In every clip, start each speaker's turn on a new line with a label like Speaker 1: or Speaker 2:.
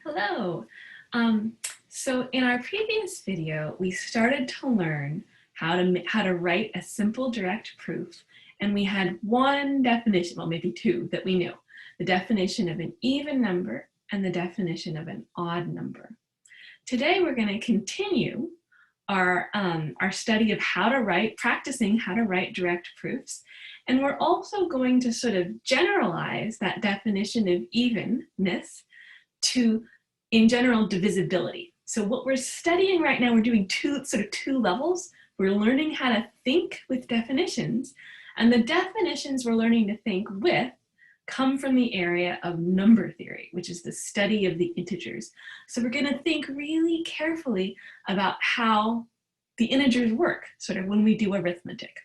Speaker 1: Hello. So in our previous video, we started to learn how to write a simple direct proof, and we had one definition, well maybe two, that we knew: the definition of an even number and the definition of an odd number. Today we're going to continue our study of practicing how to write direct proofs, and we're also going to sort of generalize that definition of evenness to, in general, divisibility. So what we're studying right now, we're doing two levels. We're learning how to think with definitions, and the definitions we're learning to think with come from the area of number theory, which is the study of the integers. So we're going to think really carefully about how the integers work, sort of when we do arithmetic.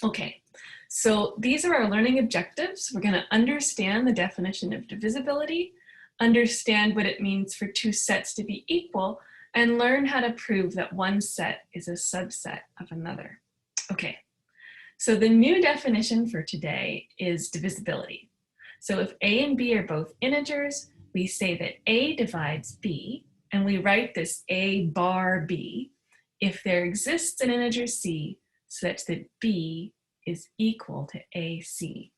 Speaker 1: Okay, so these are our learning objectives. We're going to understand the definition of divisibility, understand what it means for two sets to be equal, and learn how to prove that one set is a subset of another. Okay, so the new definition for today is divisibility. So if A and B are both integers, we say that A divides B, and we write this A bar B if there exists an integer C such that B is equal to AC.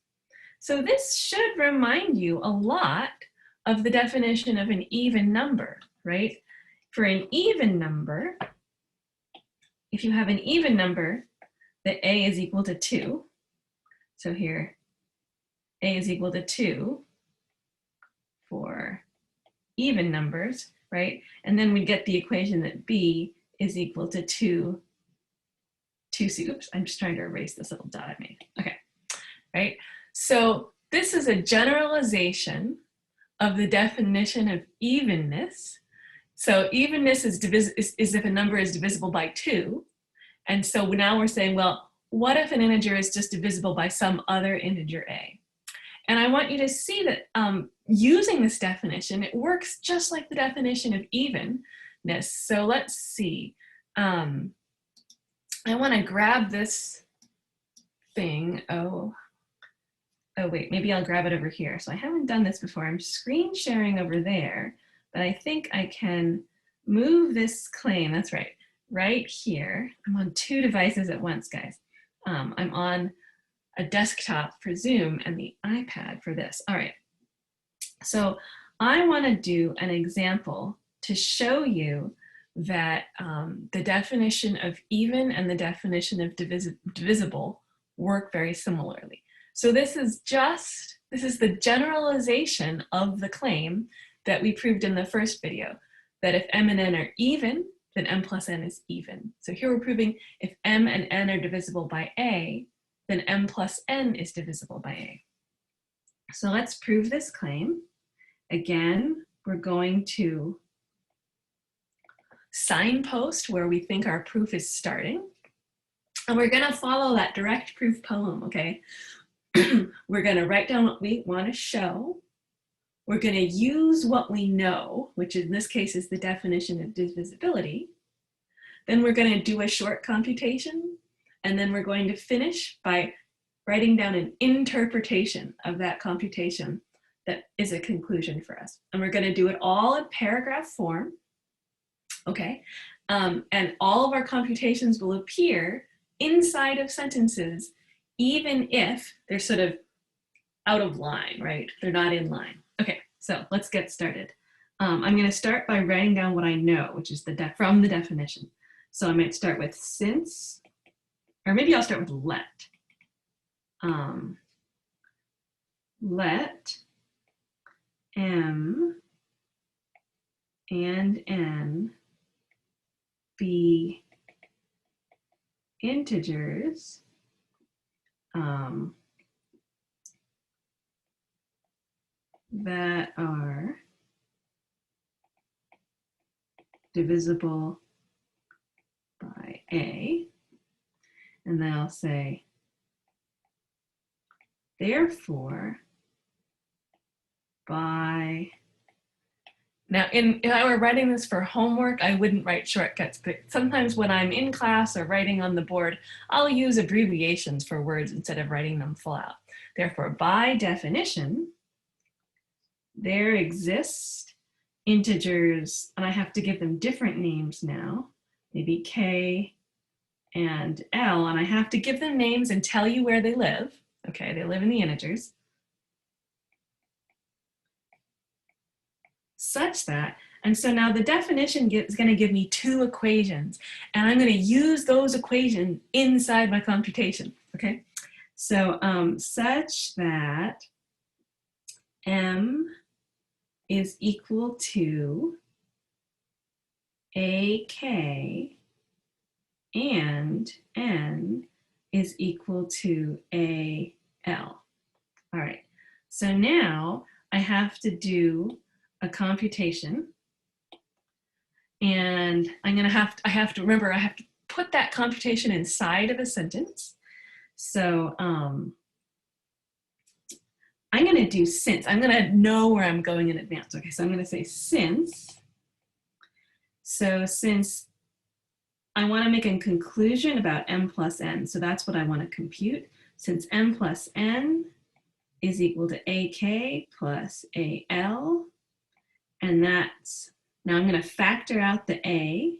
Speaker 1: So this should remind you a lot of the definition of an even number, right? For an even number, if you have an even number, that A is equal to 2. So here, A is equal to 2 for even numbers, right? And then we get the equation that B is equal to 2 C. Oops, I'm just trying to erase this little dot I made. Okay, right? So this is a generalization of the definition of evenness. So evenness is if a number is divisible by 2. And so now we're saying, well, what if an integer is just divisible by some other integer A? And I want you to see that using this definition, it works just like the definition of evenness. So let's see. I want to grab this thing. Oh wait, maybe I'll grab it over here. So I haven't done this before. I'm screen sharing over there, but I think I can move this claim. That's right, right here. I'm on two devices at once, guys. I'm on a desktop for Zoom and the iPad for this. All right, so I want to do an example to show you that the definition of even and the definition of divisible work very similarly. So this is the generalization of the claim that we proved in the first video, that if m and n are even, then m plus n is even. So here we're proving if m and n are divisible by a, then m plus n is divisible by a. So let's prove this claim. Again, we're going to signpost where we think our proof is starting, and we're going to follow that direct proof poem, okay? We're going to write down what we want to show. We're going to use what we know, which in this case is the definition of divisibility. Then we're going to do a short computation, and then we're going to finish by writing down an interpretation of that computation that is a conclusion for us. And we're going to do it all in paragraph form, okay? And all of our computations will appear inside of sentences, even if they're sort of out of line, right? They're not in line. Okay, so let's get started. I'm going to start by writing down what I know, which is from the definition. So I might start with since, or maybe I'll start with let. Let m and n be integers that are divisible by a, and then I'll say, therefore, by. Now, if I were writing this for homework, I wouldn't write shortcuts, but sometimes when I'm in class or writing on the board, I'll use abbreviations for words instead of writing them full out. Therefore, by definition, there exists integers, and I have to give them different names now, maybe K and L, and I have to give them names and tell you where they live. Okay, they live in the integers. Such that, and so now the definition is going to give me two equations, and I'm going to use those equations inside my computation, okay? So such that M is equal to AK and N is equal to AL. All right, so now I have to do a computation, and I have to remember I have to put that computation inside of a sentence. So I'm going to do since. I'm going to know where I'm going in advance. Okay, so I'm going to say since. So since I want to make a conclusion about M plus N, so that's what I want to compute. Since M plus N is equal to AK plus AL, and that's, now I'm going to factor out the A.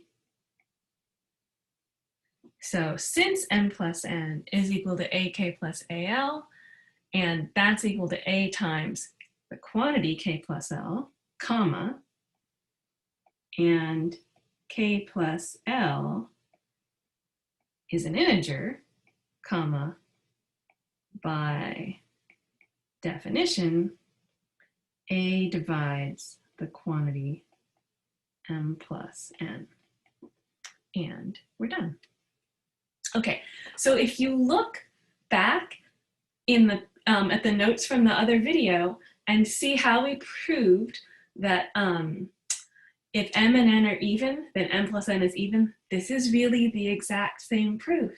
Speaker 1: So since M plus N is equal to AK plus AL, and that's equal to A times the quantity K plus L, comma, and K plus L is an integer, comma, by definition, A divides the quantity M plus N. And we're done. Okay, so if you look back in the at the notes from the other video and see how we proved that if M and N are even, then M plus N is even, this is really the exact same proof.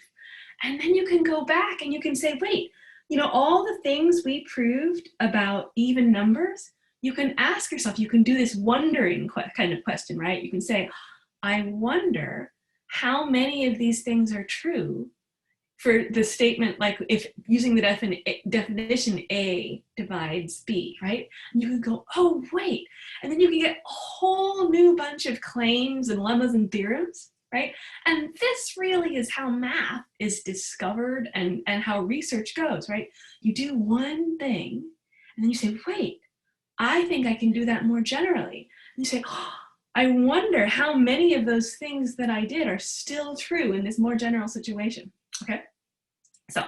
Speaker 1: And then you can go back and you can say, wait, you know, all the things we proved about even numbers, you can ask yourself, you can do this wondering kind of question, right? You can say, I wonder how many of these things are true for the statement, like if using the definition A divides B, right? And you can go, oh, wait. And then you can get a whole new bunch of claims and lemmas and theorems, right? And this really is how math is discovered and how research goes, right? You do one thing and then you say, wait, I think I can do that more generally. And you say, oh, I wonder how many of those things that I did are still true in this more general situation. Okay, so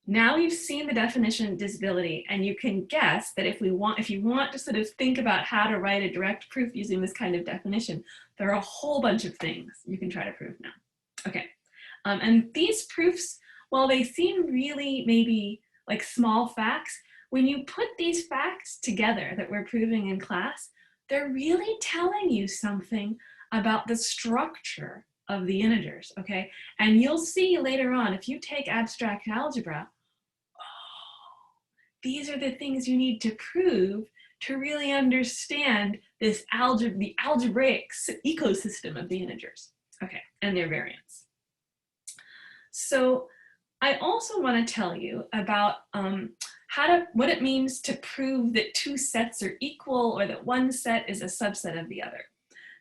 Speaker 1: now you've seen the definition of divisibility, and you can guess that if you want to sort of think about how to write a direct proof using this kind of definition, there are a whole bunch of things you can try to prove now. Okay, and these proofs, while they seem really maybe like small facts, when you put these facts together that we're proving in class, they're really telling you something about the structure of the integers, okay? And you'll see later on, if you take abstract algebra, oh, these are the things you need to prove to really understand this the algebraic ecosystem of the integers, okay, and their variance. So I also want to tell you about what it means to prove that two sets are equal or that one set is a subset of the other.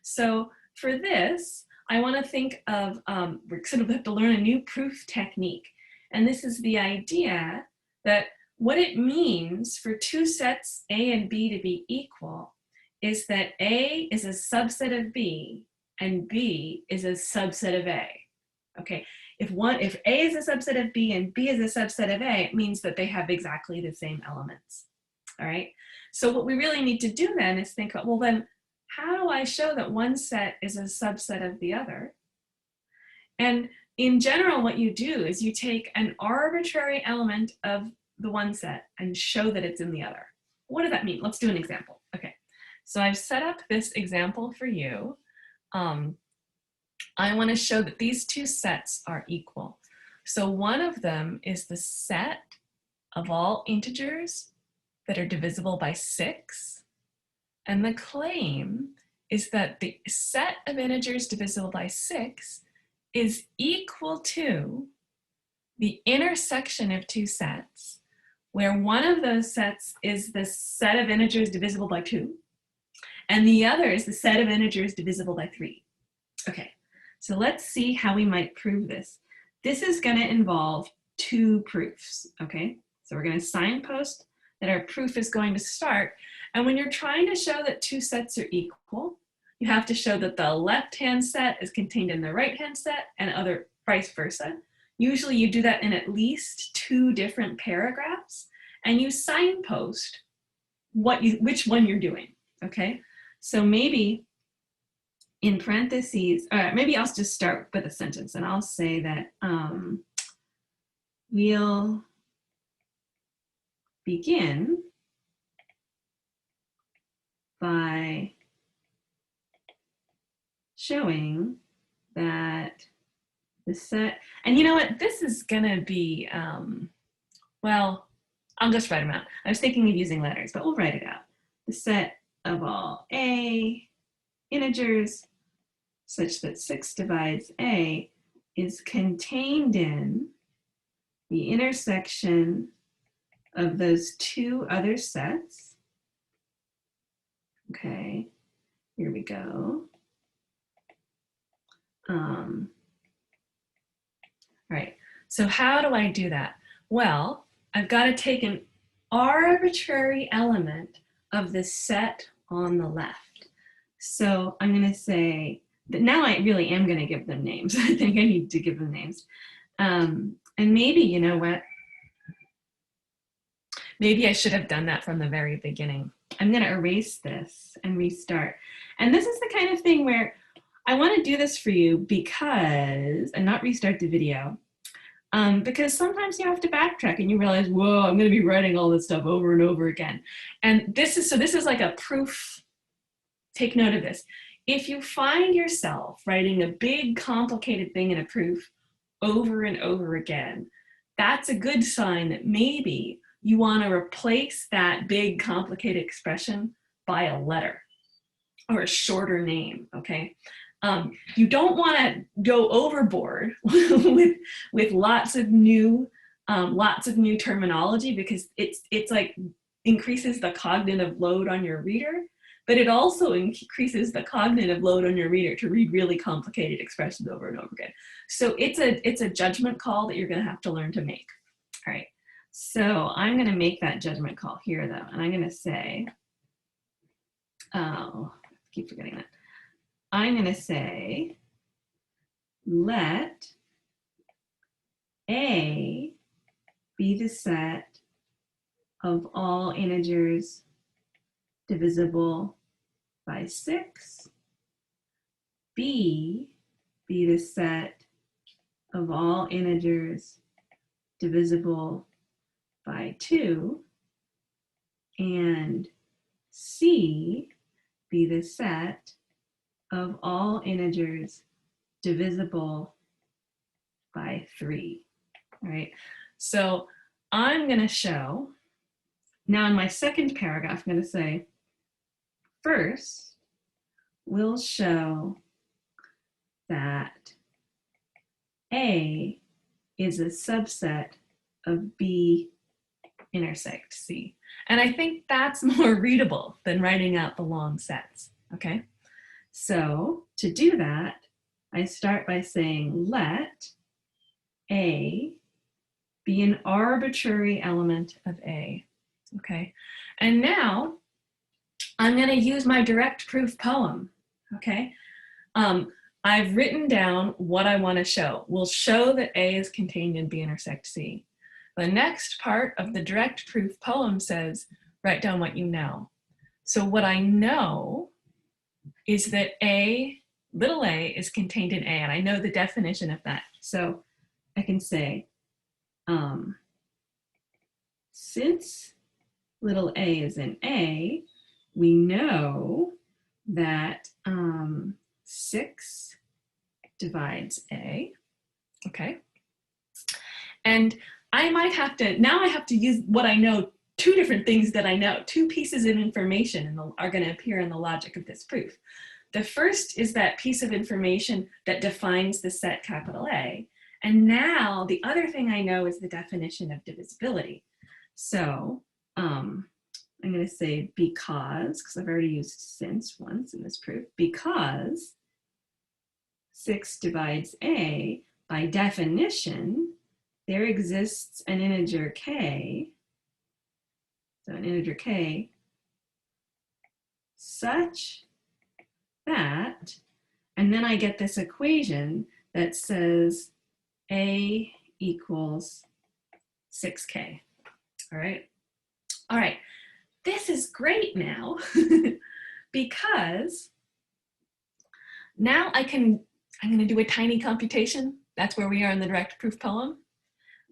Speaker 1: So for this, I want to think of, we're sort of have to learn a new proof technique. And this is the idea that what it means for two sets A and B to be equal is that A is a subset of B and B is a subset of A. Okay, if A is a subset of B and B is a subset of A, it means that they have exactly the same elements. All right, so what we really need to do then is think, well then, how do I show that one set is a subset of the other? And in general, what you do is you take an arbitrary element of the one set and show that it's in the other. What does that mean? Let's do an example. Okay, so I've set up this example for you. I want to show that these two sets are equal. So one of them is the set of all integers that are divisible by 6. And the claim is that the set of integers divisible by 6 is equal to the intersection of two sets where one of those sets is the set of integers divisible by 2, and the other is the set of integers divisible by 3. Okay, so let's see how we might prove this. This is going to involve 2 proofs, okay? So we're going to signpost that our proof is going to start, and when you're trying to show that 2 sets are equal, you have to show that the left-hand set is contained in the right-hand set and other vice versa. Usually you do that in at least 2 different paragraphs, and you signpost which one you're doing, okay? So maybe in parentheses, maybe I'll just start with a sentence and I'll say that we'll begin by showing that the set, and you know what, this is gonna be, well, I'll just write them out. I was thinking of using letters, but we'll write it out. The set of all A integers such that 6 divides A is contained in the intersection of those 2 other sets. Okay, here we go. All right, so how do I do that? Well, I've got to take an arbitrary element of the set on the left. So I'm going to say that now I really am going to give them names. I think I need to give them names. And maybe, you know what? Maybe I should have done that from the very beginning. I'm going to erase this and restart. And this is the kind of thing where I want to do this for you because, and not restart the video, because sometimes you have to backtrack and you realize, whoa, I'm going to be writing all this stuff over and over again. And this is like a proof. Take note of this. If you find yourself writing a big complicated thing in a proof over and over again, that's a good sign that maybe you want to replace that big complicated expression by a letter or a shorter name, okay? You don't want to go overboard with lots of new terminology, because it's like increases the cognitive load on your reader, but it also increases the cognitive load on your reader to read really complicated expressions over and over again. So it's a judgment call that you're going to have to learn to make. All right, so I'm going to make that judgment call here though, and I'm going to say, oh, I keep forgetting that. I'm going to say, let A be the set of all integers divisible by 6, B be the set of all integers divisible by 2, and C be the set of all integers divisible by 3. All right, so I'm going to show, now in my second paragraph, I'm going to say, first, we'll show that A is a subset of B intersect C. And I think that's more readable than writing out the long sets, okay? So to do that, I start by saying let A be an arbitrary element of A, okay? And now I'm going to use my direct proof poem, okay? I've written down what I want to show. We'll show that A is contained in B intersect C. The next part of the direct proof poem says, write down what you know. So what I know is that little a is contained in A, and I know the definition of that. So I can say, since little a is in A, we know that 6 divides A, okay? And I might have to, now I have to use what I know, 2 different things that I know, 2 pieces of information are going to appear in the logic of this proof. The first is that piece of information that defines the set capital A. And now the other thing I know is the definition of divisibility. So I'm going to say because I've already used since once in this proof, because 6 divides a, by definition, there exists an integer k, so an integer k, such that, and then I get this equation that says a equals 6k. All right. All right. This is great now because now I'm going to do a tiny computation. That's where we are in the direct proof poem.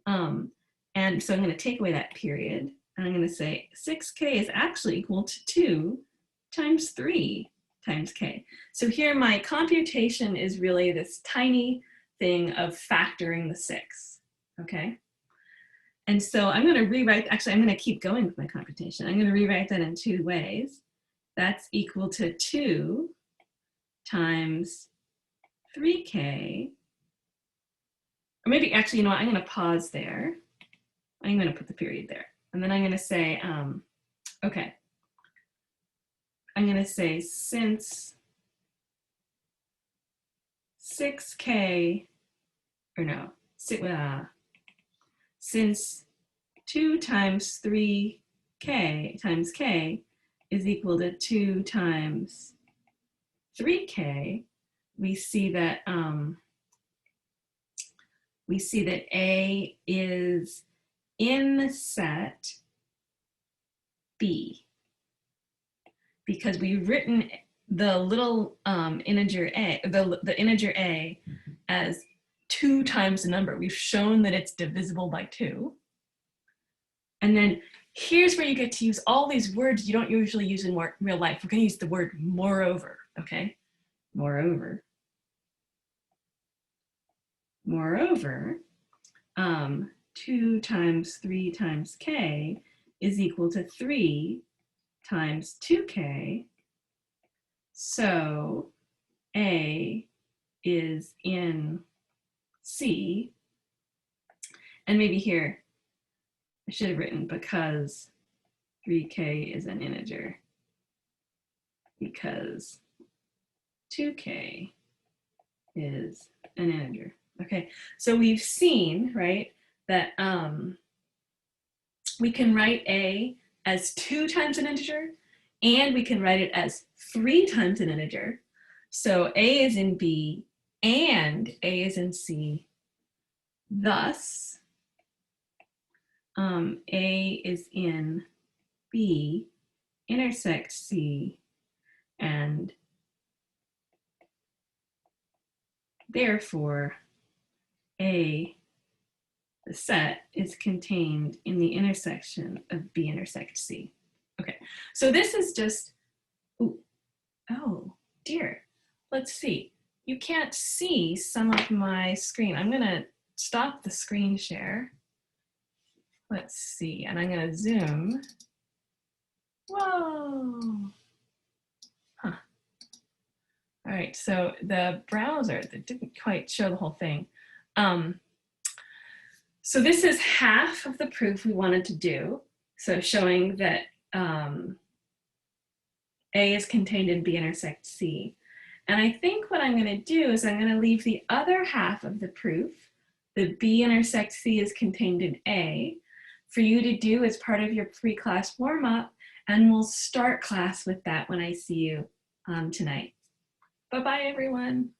Speaker 1: And so I'm going to take away that period. And I'm going to say 6k is actually equal to 2 times 3 times k. So here my computation is really this tiny thing of factoring the 6, okay? And so I'm going to rewrite, actually I'm going to keep going with my computation. I'm going to rewrite that in 2 ways. That's equal to 2 times 3k, or maybe actually, you know what, I'm going to pause there. I'm going to put the period there. And then I'm going to say, okay, I'm going to say since 6k, or no, since 2 times 3k times k is equal to 2 times 3k, we see that A is in set B, because we've written the little integer A, the integer A as 2 times the number. We've shown that it's divisible by 2. And then here's where you get to use all these words you don't usually use in real life. We're going to use the word moreover, okay? Moreover, 2 times 3 times k is equal to 3 times 2k. So A is in C. And maybe here, I should have written because 3k is an integer, because 2k is an integer. Okay, so we've seen, right, that we can write A as 2 times an integer, and we can write it as 3 times an integer. So A is in B and A is in C. Thus, A is in B, intersect C, and therefore A, the set, is contained in the intersection of B intersect C. Okay, so this is just, ooh, oh dear, let's see. You can't see some of my screen. I'm gonna stop the screen share. Let's see, and I'm gonna zoom. Whoa. Huh. All right, so the browser, that didn't quite show the whole thing. So this is half of the proof we wanted to do. So showing that A is contained in B intersect C. And I think what I'm going to do is I'm going to leave the other half of the proof, the B intersect C is contained in A, for you to do as part of your pre-class warm-up, and we'll start class with that when I see you tonight. Bye-bye, everyone.